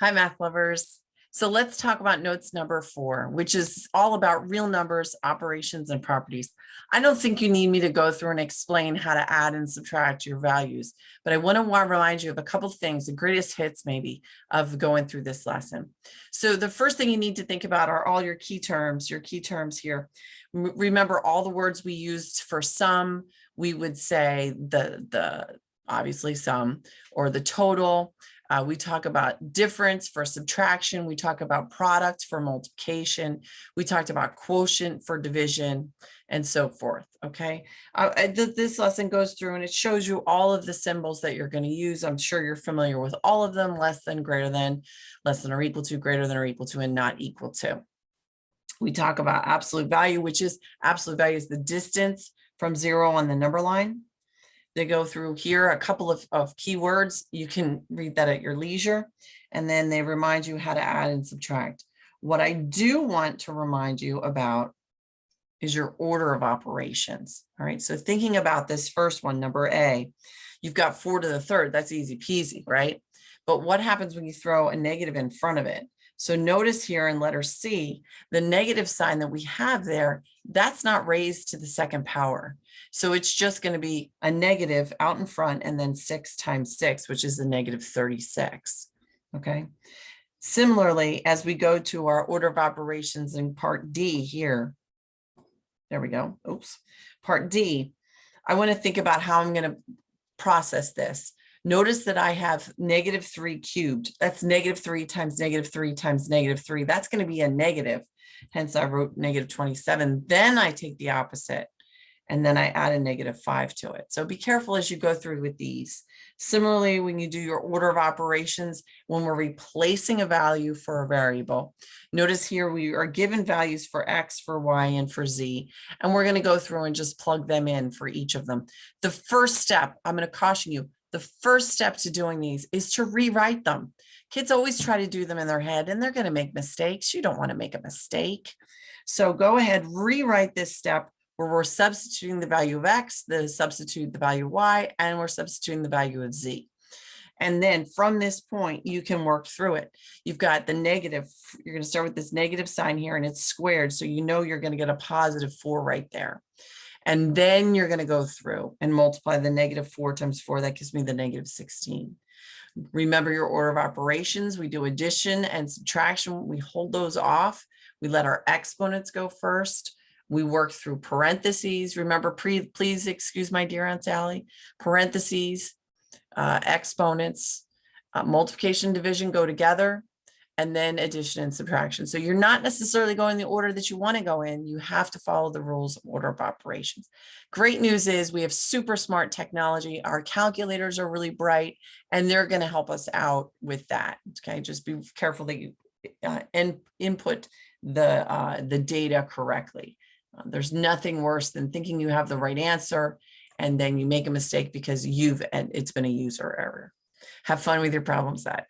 Hi, math lovers. So let's talk about notes number 4, which is all about real numbers, operations, and properties. I don't think you need me to go through and explain how to add and subtract your values, but I want to remind you of a couple of things, the greatest hits maybe of going through this lesson. So the first thing you need to think about are all your key terms here. Remember all the words we used for sum. We would say the obviously sum or the total. We talk about difference for subtraction. We talk about product for multiplication. We talked about quotient for division and so forth. Okay. This lesson goes through and it shows you all of the symbols that you're going to use. I'm sure you're familiar with all of them: less than, greater than, less than or equal to, greater than or equal to, and not equal to. We talk about absolute value, which is absolute value is the distance from 0 on the number line. They go through here a couple of keywords. You can read that at your leisure. And then they remind you how to add and subtract. What I do want to remind you about is your order of operations. All right. So thinking about this first one, number A, you've got 4 to the third. That's easy peasy, right? But what happens when you throw a negative in front of it? So notice here in letter C, the negative sign that we have there, that's not raised to the second power. So it's just going to be a negative out in front and then 6 times 6, which is the negative 36. Okay. Similarly, as we go to our order of operations in part D here, there we go. Oops. Part D, I want to think about how I'm going to process this. Notice that I have negative 3 cubed. That's negative 3 times negative 3 times negative 3. That's going to be a negative. Hence, I wrote negative 27. Then I take the opposite, and then I add a negative 5 to it. So be careful as you go through with these. Similarly, when you do your order of operations, when we're replacing a value for a variable, notice here we are given values for X, for Y, and for Z, and we're going to go through and just plug them in for each of them. The first step, I'm going to caution you, the first step to doing these is to rewrite them. Kids always try to do them in their head and they're going to make mistakes. You don't want to make a mistake. So go ahead, rewrite this step where we're substituting the value of X, substitute the value of Y, and we're substituting the value of Z. And then from this point, you can work through it. You've got the negative. You're going to start with this negative sign here and it's squared. So you know you're going to get a positive 4 right there. And then you're going to go through and multiply the negative 4 times 4. That gives me the negative 16. Remember your order of operations. We do addition and subtraction. We hold those off. We let our exponents go first. We work through parentheses. Remember, please excuse my dear Aunt Sally, parentheses, exponents, multiplication, division go together, and then addition and subtraction. So you're not necessarily going the order that you want to go in. You have to follow the rules of order of operations. Great news is we have super smart technology. Our calculators are really bright, and they're going to help us out with that. Okay, just be careful that you input the data correctly. There's nothing worse than thinking you have the right answer, and then you make a mistake because it's been a user error. Have fun with your problem set.